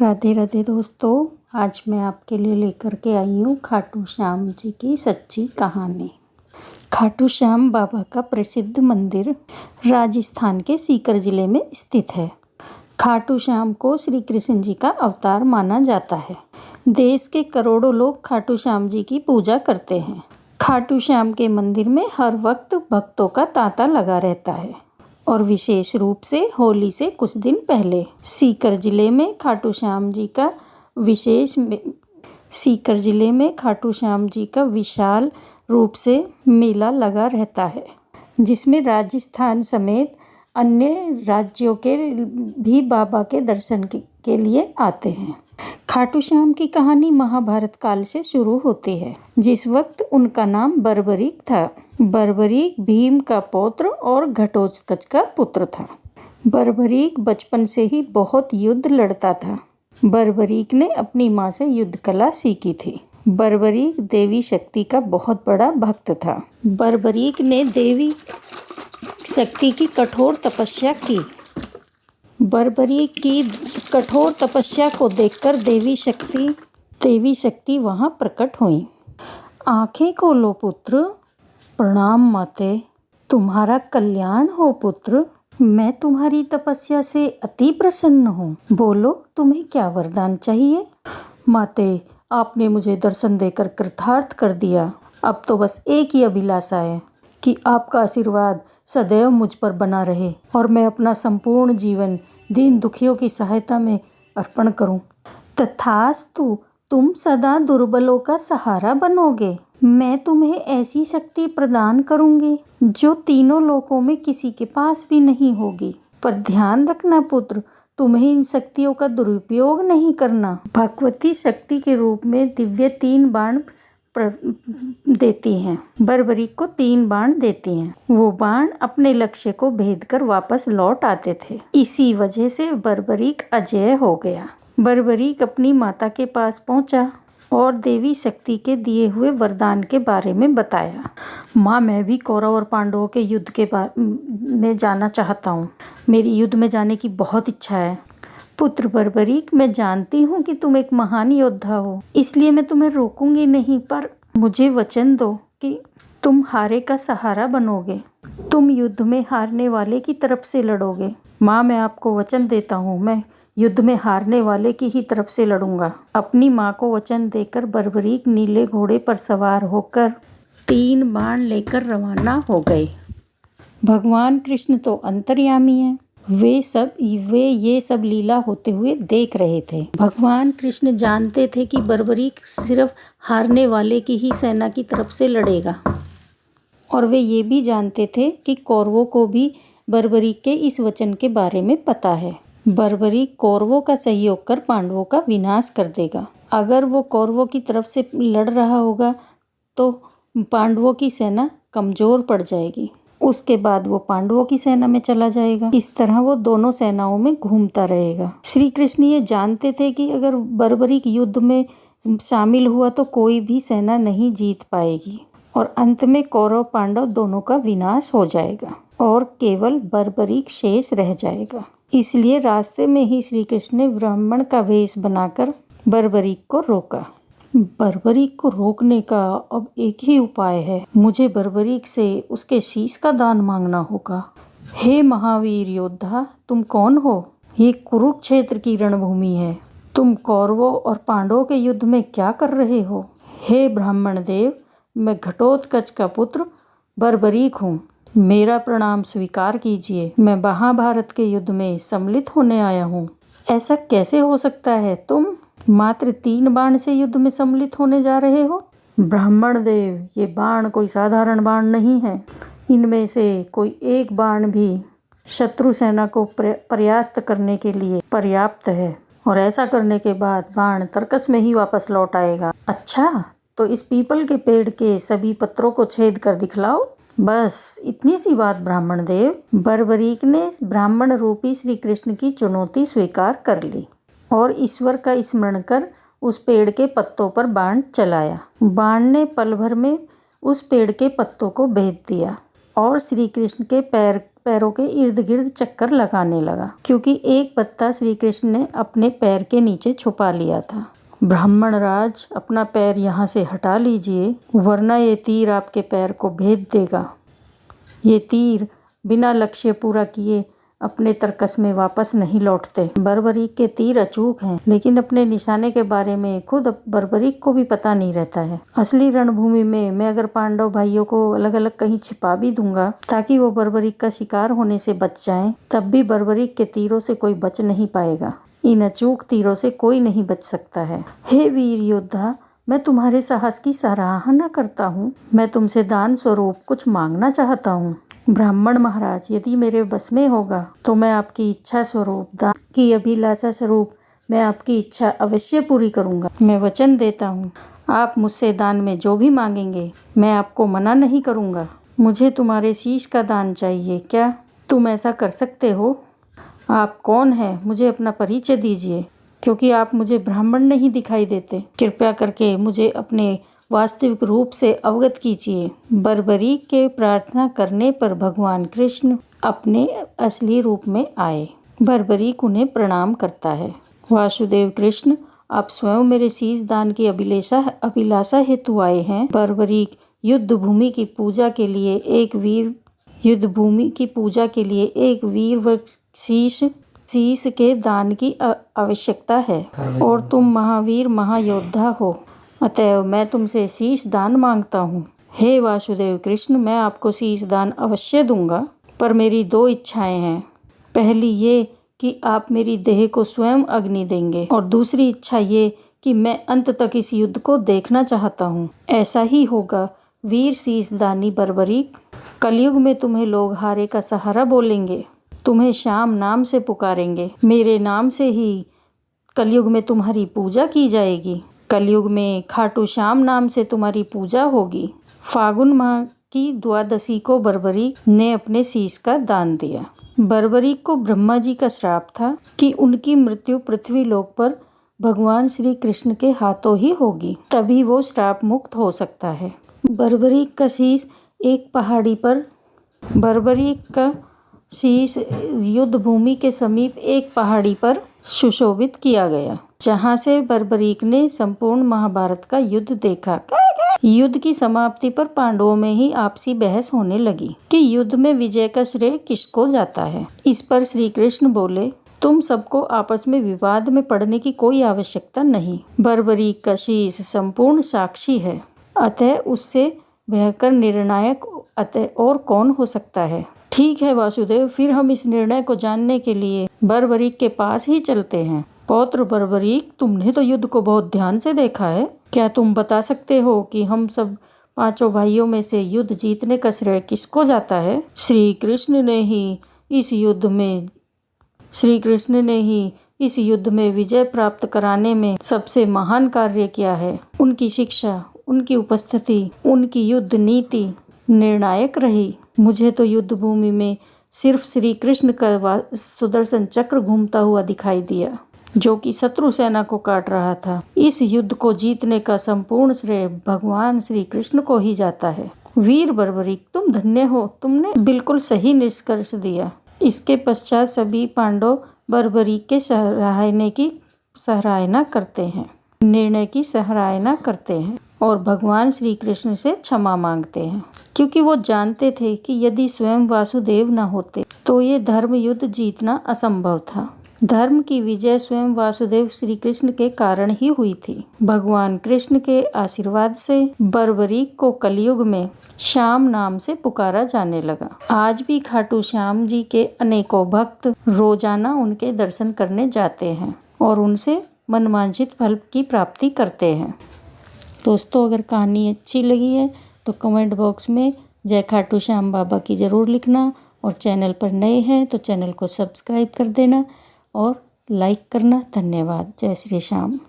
राधे राधे दोस्तों, आज मैं आपके लिए लेकर के आई हूँ खाटू श्याम जी की सच्ची कहानी। खाटू श्याम बाबा का प्रसिद्ध मंदिर राजस्थान के सीकर जिले में स्थित है। खाटू श्याम को श्री कृष्ण जी का अवतार माना जाता है। देश के करोड़ों लोग खाटू श्याम जी की पूजा करते हैं। खाटू श्याम के मंदिर में हर वक्त भक्तों का तांता लगा रहता है और विशेष रूप से होली से कुछ दिन पहले सीकर जिले में खाटू श्याम जी का विशाल रूप से मेला लगा रहता है, जिसमें राजस्थान समेत अन्य राज्यों के भी बाबा के दर्शन के लिए आते हैं। खाटू श्याम की कहानी महाभारत काल से शुरू होती है, जिस वक्त उनका नाम बर्बरीक था। बर्बरीक भीम का पौत्र और घटोत्कच का पुत्र था। बर्बरीक बचपन से ही बहुत युद्ध लड़ता था। बर्बरीक ने अपनी माँ से युद्ध कला सीखी थी। बर्बरीक देवी शक्ति का बहुत बड़ा भक्त था। बर्बरीक ने देवी शक्ति की कठोर तपस्या की। बर्बरीक की कठोर तपस्या को देखकर देवी शक्ति वहाँ प्रकट हुई। आंखें खोलो पुत्र। प्रणाम माते। तुम्हारा कल्याण हो पुत्र। मैं तुम्हारी तपस्या से अति प्रसन्न हूँ। बोलो, तुम्हें क्या वरदान चाहिए? माते, आपने मुझे दर्शन देकर कृतार्थ कर दिया। अब तो बस एक ही अभिलाषा है कि आपका आशीर्वाद सदैव मुझ पर बना रहे और मैं अपना संपूर्ण जीवन दीन दुखियों की सहायता में अर्पण करूं। तथास्तु, तुम सदा दुर्बलों का सहारा बनोगे। मैं तुम्हें ऐसी शक्ति प्रदान करूंगी जो तीनों लोकों में किसी के पास भी नहीं होगी। पर ध्यान रखना पुत्र, तुम्हें इन शक्तियों का दुरुपयोग नहीं करना। भगवती शक्ति के रूप में दिव्य 3 बाण देती हैं। बर्बरीक को 3 बाण देती हैं। वो बाण अपने लक्ष्य को भेद कर वापस लौट आते थे। इसी वजह से बर्बरीक अजेय हो गया। बर्बरीक अपनी माता के पास पहुंचा और देवी शक्ति के दिए हुए वरदान के बारे में बताया। माँ, मैं भी कौरव और पांडवों के युद्ध के में जाना चाहता हूँ। मेरी युद्ध में जाने की बहुत इच्छा है। पुत्र बर्बरीक, मैं जानती हूँ कि तुम एक महान योद्धा हो, इसलिए मैं तुम्हें रोकूंगी नहीं, पर मुझे वचन दो कि तुम हारे का सहारा बनोगे। तुम युद्ध में हारने वाले की तरफ से लड़ोगे। माँ, मैं आपको वचन देता हूँ, मैं युद्ध में हारने वाले की ही तरफ से लड़ूंगा। अपनी माँ को वचन देकर बर्बरीक नीले घोड़े पर सवार होकर 3 बाण लेकर रवाना हो गए। भगवान कृष्ण तो अंतर्यामी हैं। वे ये सब लीला होते हुए देख रहे थे। भगवान कृष्ण जानते थे कि बर्बरीक सिर्फ हारने वाले की ही सेना की तरफ से लड़ेगा, और वे ये भी जानते थे कि कौरवों को भी बर्बरीक के इस वचन के बारे में पता है। बर्बरीक कौरवों का सहयोग कर पांडवों का विनाश कर देगा। अगर वो कौरवों की तरफ से लड़ रहा होगा तो पांडवों की सेना कमजोर पड़ जाएगी। उसके बाद वो पांडवों की सेना में चला जाएगा। इस तरह वो दोनों सेनाओं में घूमता रहेगा। श्री कृष्ण ये जानते थे कि अगर बर्बरीक युद्ध में शामिल हुआ तो कोई भी सेना नहीं जीत पाएगी और अंत में कौरव पांडव दोनों का विनाश हो जाएगा और केवल बर्बरीक शेष रह जाएगा। इसलिए रास्ते में ही श्री कृष्ण ने ब्राह्मण का वेश बनाकर बर्बरीक को रोका। बर्बरीक को रोकने का अब एक ही उपाय है। मुझे बर्बरीक से उसके शीश का दान मांगना होगा। हे महावीर योद्धा, तुम कौन हो? ये कुरुक्षेत्र की रणभूमि है। तुम कौरवों और पांडवों के युद्ध में क्या कर रहे हो? हे ब्राह्मण देव, मैं घटोत्कच का पुत्र बर्बरीक हूँ। मेरा प्रणाम स्वीकार कीजिए। मैं महाभारत के युद्ध में सम्मिलित होने आया हूँ। ऐसा कैसे हो सकता है? तुम मात्र 3 बाण से युद्ध में सम्मिलित होने जा रहे हो? ब्राह्मण देव, ये बाण कोई साधारण बाण नहीं है। इनमें से कोई एक बाण भी शत्रु सेना को पर्यास्त करने के लिए पर्याप्त है, और ऐसा करने के बाद बाण तर्कस में ही वापस लौट आएगा। अच्छा, तो इस पीपल के पेड़ के सभी पत्रों को छेद कर दिखलाओ। बस इतनी सी बात ब्राह्मण देव। बर्बरीक ने ब्राह्मण रूपी श्री कृष्ण की चुनौती स्वीकार कर ली और ईश्वर का स्मरण कर उस पेड़ के पत्तों पर बाण चलाया। बाण ने पल भर में उस पेड़ के पत्तों को भेद दिया। और श्री कृष्ण के पैरों के इर्द गिर्द चक्कर लगाने लगा, क्योंकि एक पत्ता श्री कृष्ण ने अपने पैर के नीचे छुपा लिया था। ब्राह्मण राज, अपना पैर यहाँ से हटा लीजिए, वरना ये तीर आपके पैर को भेद देगा। ये तीर बिना लक्ष्य पूरा किए अपने तरकस में वापस नहीं लौटते। बर्बरीक के तीर अचूक हैं, लेकिन अपने निशाने के बारे में खुद बर्बरीक को भी पता नहीं रहता है। असली रणभूमि में मैं अगर पांडव भाइयों को अलग अलग कहीं छिपा भी दूंगा ताकि वो बर्बरीक का शिकार होने से बच जाएं, तब भी बर्बरीक के तीरों से कोई बच नहीं पाएगा। इन अचूक तीरों से कोई नहीं बच सकता है। हे वीर योद्धा, मैं तुम्हारे साहस की सराहना करता हूँ। मैं तुमसे दान स्वरूप कुछ मांगना चाहता हूँ। ब्राह्मण महाराज, यदि मेरे बस में होगा तो मैं आपकी इच्छा स्वरूप, दान की अभिलाषा स्वरूप मैं आपकी इच्छा अवश्य पूरी करूँगा। मैं वचन देता हूँ, आप मुझसे दान में जो भी मांगेंगे मैं आपको मना नहीं करूँगा। मुझे तुम्हारे शीश का दान चाहिए। क्या तुम ऐसा कर सकते हो? आप कौन हैं? मुझे अपना परिचय दीजिए, क्योंकि आप मुझे ब्राह्मण नहीं दिखाई देते। कृपया करके मुझे अपने वास्तविक रूप से अवगत कीजिए। बर्बरीक के प्रार्थना करने पर भगवान कृष्ण अपने असली रूप में आए। बर्बरीक उन्हें प्रणाम करता है। वासुदेव कृष्ण, आप स्वयं मेरे शीश दान की अभिलाषा हेतु आए हैं। बर्बरीक युद्ध भूमि की पूजा के लिए एक वीर शीश के दान की आवश्यकता है, और तुम महावीर महायोद्धा हो, अतएव मैं तुमसे शीश दान मांगता हूँ। हे वासुदेव कृष्ण, मैं आपको शीश दान अवश्य दूंगा, पर मेरी 2 इच्छाएं हैं। पहली ये कि आप मेरी देह को स्वयं अग्नि देंगे, और दूसरी इच्छा ये कि मैं अंत तक इस युद्ध को देखना चाहता हूँ। ऐसा ही होगा वीर शीश दानी बर्बरीक। कलयुग में तुम्हें लोग हारे का सहारा बोलेंगे, तुम्हें श्याम नाम से पुकारेंगे। मेरे नाम से ही कलयुग में तुम्हारी पूजा की जाएगी। कलयुग में खाटू श्याम नाम से तुम्हारी पूजा होगी। फागुन माह की द्वादशी को बर्बरीक ने अपने शीश का दान दिया। बर्बरीक को ब्रह्मा जी का श्राप था कि उनकी मृत्यु पृथ्वी लोक पर भगवान श्री कृष्ण के हाथों ही होगी, तभी वो श्राप मुक्त हो सकता है। बर्बरीक का शीश युद्ध भूमि के समीप एक पहाड़ी पर सुशोभित किया गया, जहां से बर्बरीक ने संपूर्ण महाभारत का युद्ध देखा। युद्ध की समाप्ति पर पांडवों में ही आपसी बहस होने लगी कि युद्ध में विजय का श्रेय किसको जाता है। इस पर श्री कृष्ण बोले, तुम सबको आपस में विवाद में पड़ने की कोई आवश्यकता नहीं। बर्बरीक का शीश संपूर्ण साक्षी है, अतः उससे बेहतर निर्णायक और कौन हो सकता है। ठीक है वासुदेव, फिर हम इस निर्णय को जानने के लिए बर्बरीक के पास ही चलते हैं। पौत्र बर्बरीक, तुमने तो युद्ध को बहुत ध्यान से देखा है। क्या तुम बता सकते हो कि हम सब 5 भाइयों में से युद्ध जीतने का श्रेय किसको जाता है? श्री कृष्ण ने ही इस युद्ध में विजय प्राप्त कराने में सबसे महान कार्य किया है। उनकी शिक्षा, उनकी उपस्थिति, उनकी युद्ध नीति निर्णायक रही। मुझे तो युद्ध भूमि में सिर्फ श्री कृष्ण का सुदर्शन चक्र घूमता हुआ दिखाई दिया, जो कि शत्रु सेना को काट रहा था। इस युद्ध को जीतने का संपूर्ण श्रेय भगवान श्री कृष्ण को ही जाता है। वीर बर्बरीक, तुम धन्य हो, तुमने बिल्कुल सही निष्कर्ष दिया। इसके पश्चात सभी पांडव बर्बरीक के निर्णय की सराहना करते हैं और भगवान श्री कृष्ण से क्षमा मांगते हैं, क्योंकि वो जानते थे कि यदि स्वयं वासुदेव न होते तो ये धर्म युद्ध जीतना असंभव था। धर्म की विजय स्वयं वासुदेव श्री कृष्ण के कारण ही हुई थी। भगवान कृष्ण के आशीर्वाद से बर्बरीक को कलयुग में श्याम नाम से पुकारा जाने लगा। आज भी खाटू श्याम जी के अनेकों भक्त रोजाना उनके दर्शन करने जाते हैं और उनसे मनवांछित फल की प्राप्ति करते हैं। दोस्तों, अगर कहानी अच्छी लगी है तो कमेंट बॉक्स में जय खाटू श्याम बाबा की ज़रूर लिखना, और चैनल पर नए हैं तो चैनल को सब्सक्राइब कर देना और लाइक करना। धन्यवाद। जय श्री श्याम।